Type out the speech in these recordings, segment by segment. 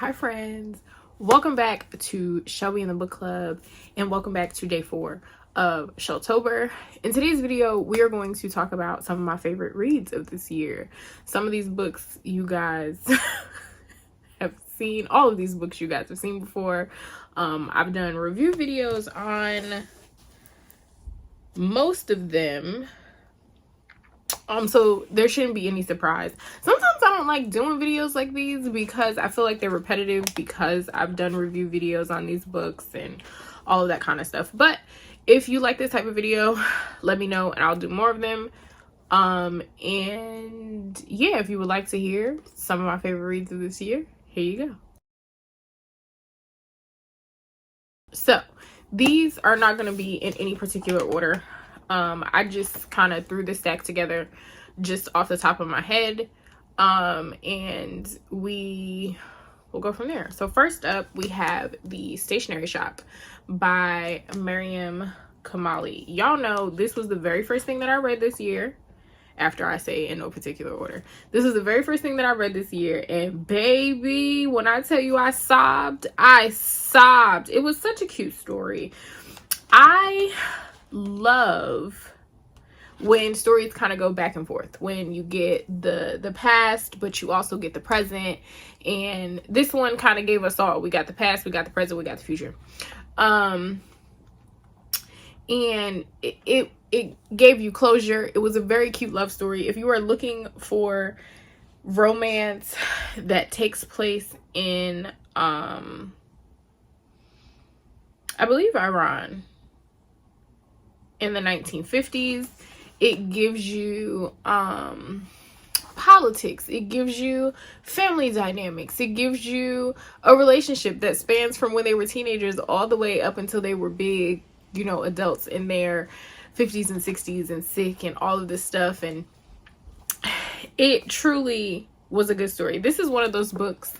Hi friends, welcome back to Shelby in the Book Club and welcome back to day 4 of Sheltober. In today's video, we are going to talk about some of my favorite reads of this year. Some of these books you guys have seen, all of these books you guys have seen before. I've done review videos on most of them. So there shouldn't be any surprise. Sometimes I don't like doing videos like these because I feel like they're repetitive because I've done review videos on these books and all of that kind of stuff. But if you like this type of video, let me know and I'll do more of them. And yeah, if you would like to hear some of my favorite reads of this year, here you go. So these are not going to be in any particular order. I just kind of threw the stack together just off the top of my head, and we'll go from there. So first up, we have The Stationery Shop by Mariam Kamali. Y'all know this was the very first thing that I read this year. After I say in no particular order, this was the very first thing that I read this year, and baby, when I tell you I sobbed. It was such a cute story. I love when stories kind of go back and forth, when you get the past but you also get the present, and this one kind of gave us all. We got the past, we got the present, we got the future, and it gave you closure. It was a very cute love story. If you are looking for romance that takes place in I believe Iran in the 1950s, it gives you politics, it gives you family dynamics, it gives you a relationship that spans from when they were teenagers all the way up until they were big, you know, adults in their 50s and 60s and sick and all of this stuff. And it truly was a good story. This is one of those books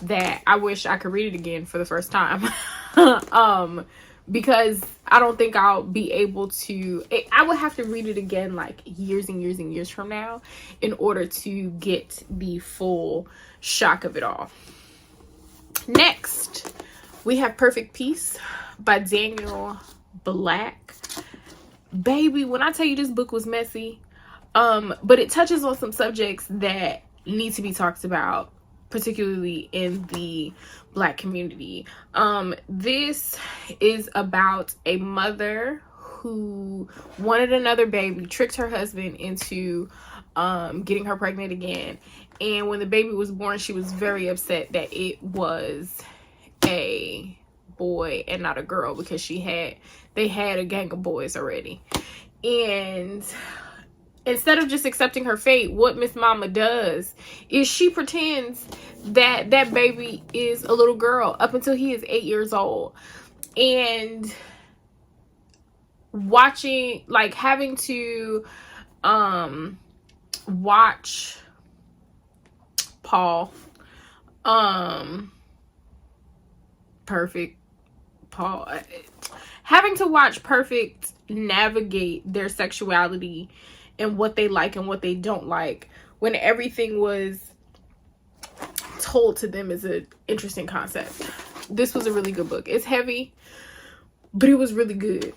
that I wish I could read it again for the first time. Because I don't think I'll be able to. I would have to read it again like years and years and years from now in order to get the full shock of it all. Next, we have Perfect Peace by Daniel Black. Baby, when I tell you this book was messy, but it touches on some subjects that need to be talked about, particularly in the Black community. This is about a mother who wanted another baby, tricked her husband into getting her pregnant again, and when the baby was born, she was very upset that it was a boy and not a girl, because they had a gang of boys already. And instead of just accepting her fate, what Miss Mama does is she pretends that that baby is a little girl up until he is 8 years old. And having to watch Paul, having to watch Perfect navigate their sexuality and what they like and what they don't like when everything was told to them is an interesting concept. This was a really good book. It's heavy, but it was really good.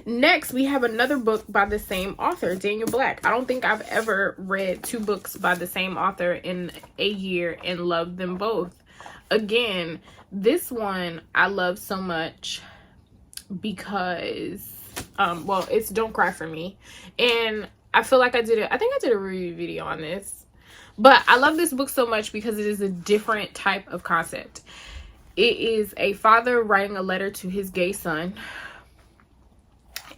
Next, we have another book by the same author, Daniel Black. I don't think I've ever read 2 books by the same author in a year and loved them both. Again, this one I love so much because it's Don't Cry for Me, and I feel like I think I did a review video on this, but I love this book so much because it is a different type of concept. It is a father writing a letter to his gay son,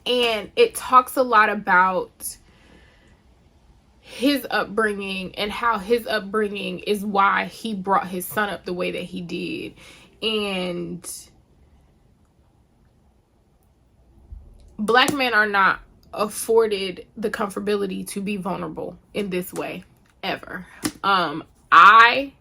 and it talks a lot about his upbringing and how his upbringing is why he brought his son up the way that he did. And Black men are not afforded the comfortability to be vulnerable in this way ever. I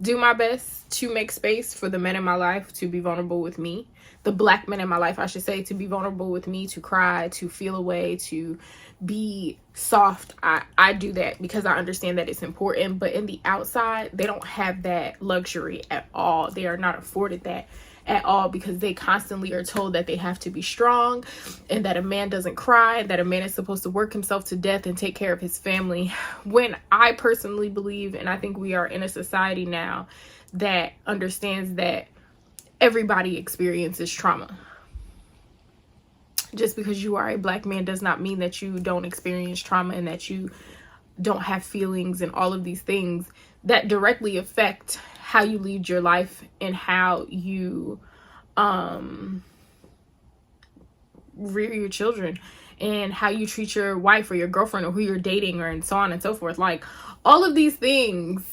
do my best to make space for the men in my life to be vulnerable with me. The Black men in my life, I should say, to be vulnerable with me, to cry, to feel away, to be soft. I do that because I understand that it's important. But in the outside, they don't have that luxury at all. They are not afforded that at all, because they constantly are told that they have to be strong, and that a man doesn't cry, and that a man is supposed to work himself to death and take care of his family. When I personally believe, and I think we are in a society now that understands that everybody experiences trauma. Just because you are a Black man does not mean that you don't experience trauma, and that you don't have feelings and all of these things that directly affect how you lead your life and how you rear your children, and how you treat your wife or your girlfriend, or who you're dating, or and so on and so forth. Like, all of these things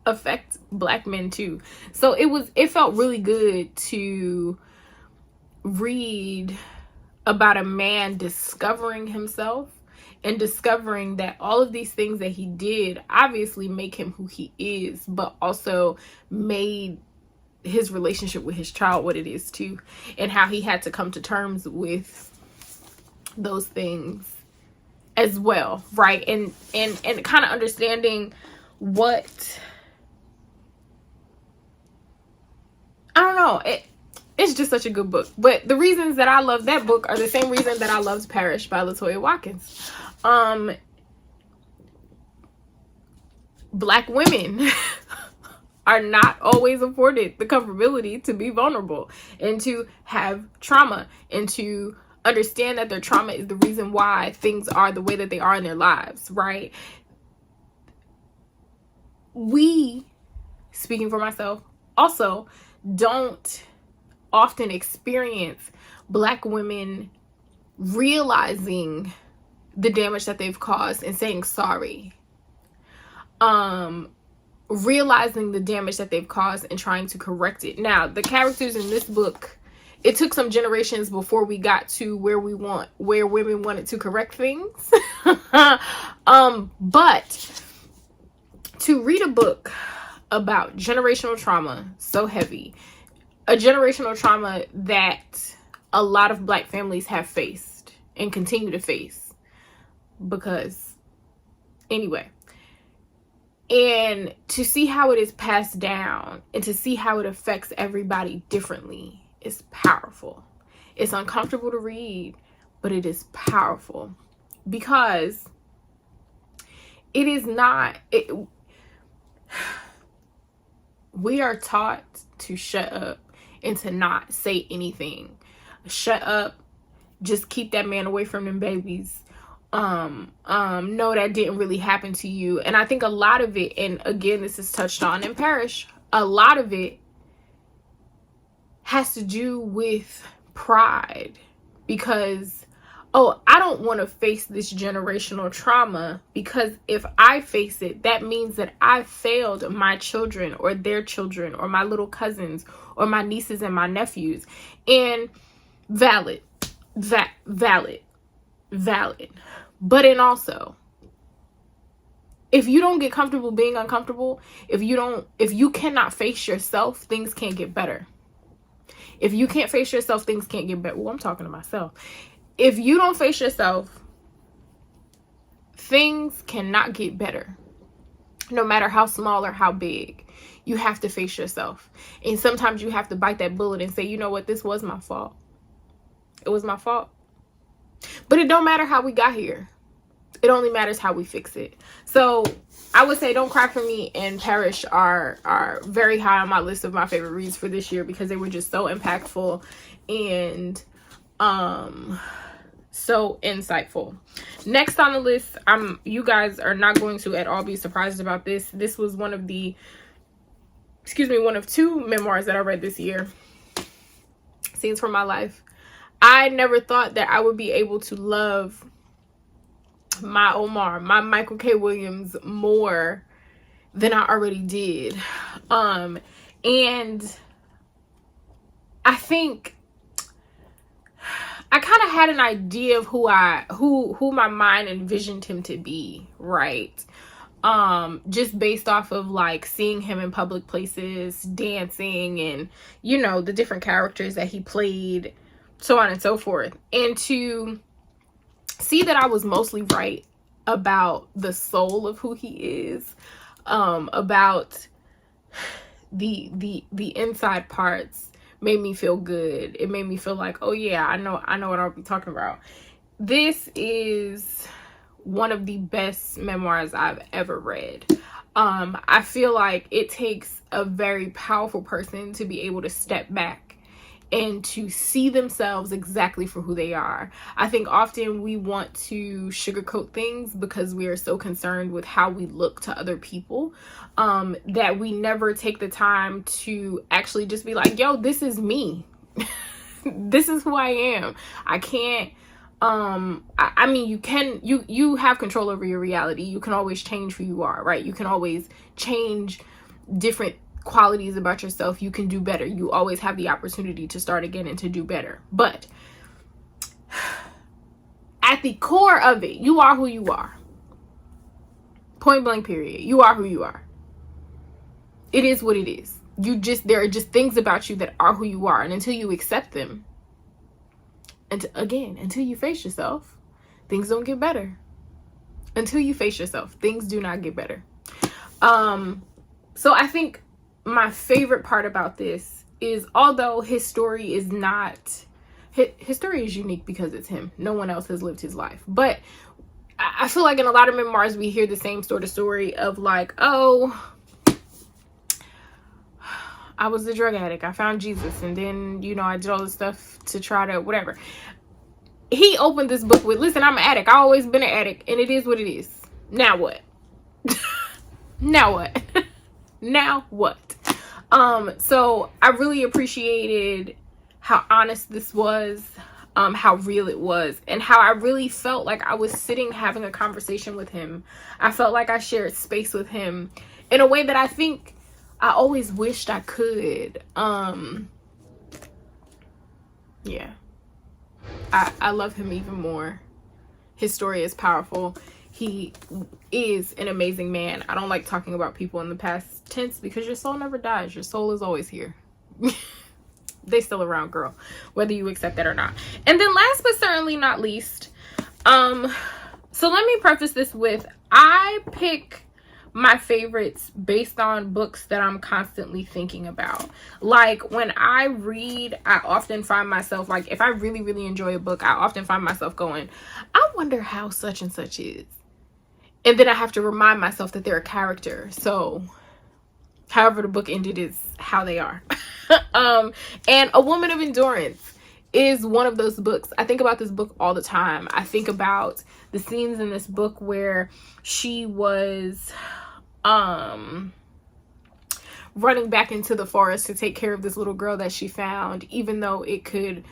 affect Black men too. So it felt really good to read about a man discovering himself, and discovering that all of these things that he did obviously make him who he is, but also made his relationship with his child what it is too, and how he had to come to terms with those things as well, right? And kind of understanding what, I don't know, it's just such a good book. But the reasons that I love that book are the same reason that I loved Parish by Latoya Watkins. Black women are not always afforded the comfortability to be vulnerable, and to have trauma, and to understand that their trauma is the reason why things are the way that they are in their lives, right? We, speaking for myself, also don't often experience Black women realizing the damage that they've caused and saying sorry. Realizing the damage that they've caused and trying to correct it. Now, the characters in this book, it took some generations before we got to where women wanted to correct things. But to read a book about generational trauma so heavy, a generational trauma that a lot of Black families have faced and continue to face, because anyway, and to see how it is passed down, and to see how it affects everybody differently, is powerful. It's uncomfortable to read, but it is powerful, because it is not, we are taught to shut up and to not say anything. Shut up, just keep that man away from them babies. No, that didn't really happen to you. And I think a lot of it, and again, this is touched on in Parish, a lot of it has to do with pride, because, oh, I don't want to face this generational trauma, because if I face it, that means that I failed my children, or their children, or my little cousins, or my nieces and my nephews. And valid. But and also, if you don't get comfortable being uncomfortable, if you cannot face yourself, things can't get better. If you can't face yourself, things can't get better. Well, I'm talking to myself. If you don't face yourself, things cannot get better. No matter how small or how big, you have to face yourself. And sometimes you have to bite that bullet and say, you know what, this was my fault. It was my fault. But it don't matter how we got here. It only matters how we fix it. So I would say Don't Cry For Me and Parish are very high on my list of my favorite reads for this year, because they were just so impactful and so insightful. Next on the list, you guys are not going to at all be surprised about this. This was one of two memoirs that I read this year. Scenes from My Life. I never thought that I would be able to love my Omar, my Michael K. Williams, more than I already did. And I think I kind of had an idea of who my mind envisioned him to be, right? just based off of like seeing him in public places dancing, and you know, the different characters that he played, so on and so forth. And to see that I was mostly right about the soul of who he is, about the inside parts, made me feel good. It made me feel like, oh yeah, I know what I'll be talking about. This is one of the best memoirs I've ever read. I feel like it takes a very powerful person to be able to step back and to see themselves exactly for who they are. I think often we want to sugarcoat things because we are so concerned with how we look to other people, that we never take the time to actually just be like, yo, this is me. This is who I am. I can't, I mean, you have control over your reality. You can always change who you are, right? You can always change different qualities about yourself. You can do better. You always have the opportunity to start again and to do better. But at the core of it, you are who you are. Point blank period. You are who you are. It is what it is. There are just things about you that are who you are. And until you accept them, and until you face yourself, things don't get better. Until you face yourself, things do not get better. So I think my favorite part about this is, although his story is his story is unique because it's him. No one else has lived his life. But I feel like in a lot of memoirs, we hear the same sort of story of like, oh, I was a drug addict. I found Jesus. And then, you know, I did all this stuff to try to whatever. He opened this book with, listen, I'm an addict. I've always been an addict. And it is what it is. Now what? Now what? Now what? So I really appreciated how honest this was, how real it was, and how I really felt like I was sitting having a conversation with him. I felt like I shared space with him in a way that I think I always wished I could. Yeah. I love him even more. His story is powerful. He is an amazing man. I don't like talking about people in the past tense because your soul never dies. Your soul is always here. They still around, girl, whether you accept that or not. And then last but certainly not least, so let me preface this with, I pick my favorites based on books that I'm constantly thinking about. Like when I read, I often find myself, like if I really, really enjoy a book, I often find myself going, I wonder how such and such is. And then I have to remind myself that they're a character. So however the book ended is how they are. And A Woman of Endurance is one of those books. I think about this book all the time. I think about the scenes in this book where she was running back into the forest to take care of this little girl that she found, even though it could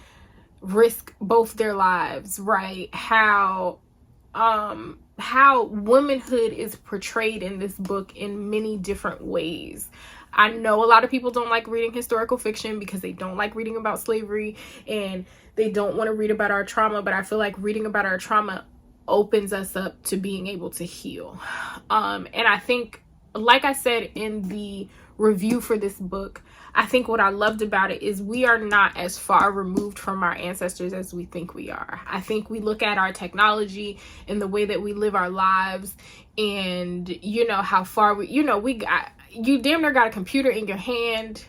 risk both their lives, right? How womanhood is portrayed in this book in many different ways. I know a lot of people don't like reading historical fiction because they don't like reading about slavery and they don't want to read about our trauma, but I feel like reading about our trauma opens us up to being able to heal. And I think, like I said in the review for this book, I think what I loved about it is we are not as far removed from our ancestors as we think we are. I think we look at our technology and the way that we live our lives and, you know, how far we, you know, we got, you damn near got a computer in your hand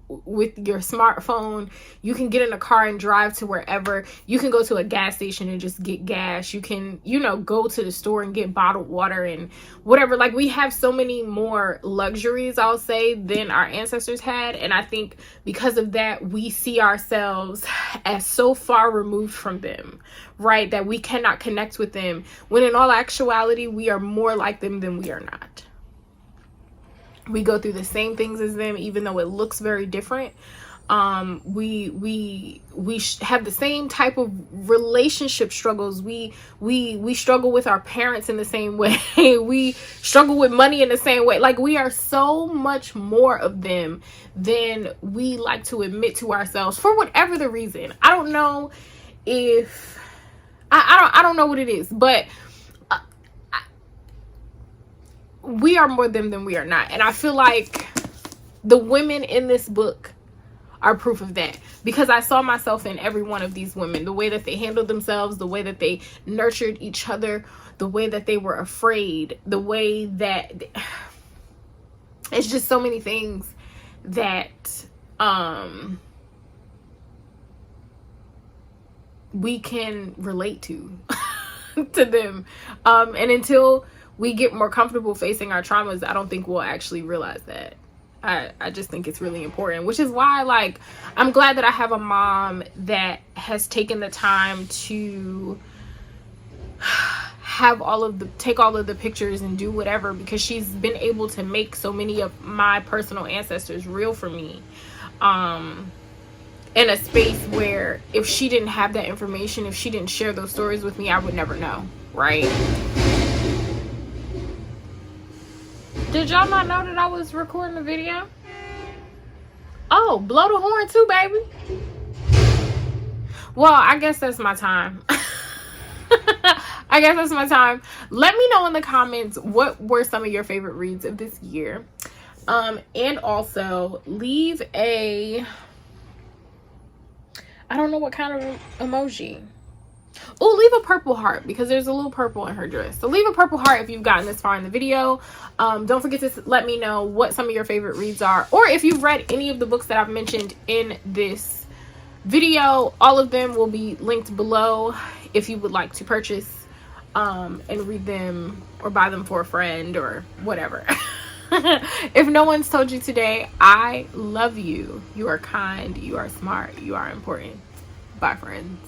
with your smartphone. You can get in a car and drive to wherever. You can go to a gas station and just get gas. You can, you know, go to the store and get bottled water and whatever. Like, we have so many more luxuries, I'll say, than our ancestors had. And I think because of that, we see ourselves as so far removed from them, right? That we cannot connect with them, when in all actuality, we are more like them than we are not. We go through the same things as them, even though it looks very different. We have the same type of relationship struggles. We struggle with our parents in the same way. We struggle with money in the same way. Like, we are so much more of them than we like to admit to ourselves for whatever the reason. I don't know if I don't know what it is, but we are more them than we are not. And I feel like the women in this book are proof of that, because I saw myself in every one of these women. The way that they handled themselves, the way that they nurtured each other, the way that they were afraid, the way that it's just so many things that we can relate to to them. And until we get more comfortable facing our traumas, I don't think we'll actually realize that. I just think it's really important, which is why, like, I'm glad that I have a mom that has taken the time to have take all of the pictures and do whatever, because she's been able to make so many of my personal ancestors real for me, in a space where if she didn't have that information, if she didn't share those stories with me, I would never know, right? Did y'all not know that I was recording a video? Oh, blow the horn too, baby. Well, I guess that's my time. I guess that's my time. Let me know in the comments what were some of your favorite reads of this year. And also leave I don't know what kind of emoji. Oh, leave a purple heart, because there's a little purple in her dress. So leave a purple heart if you've gotten this far in the video. Don't forget to let me know what some of your favorite reads are, or if you've read any of the books that I've mentioned in this video. All of them will be linked below if you would like to purchase and read them or buy them for a friend or whatever. If no one's told you today, I love you. You are kind, you are smart, you are important. Bye, friends.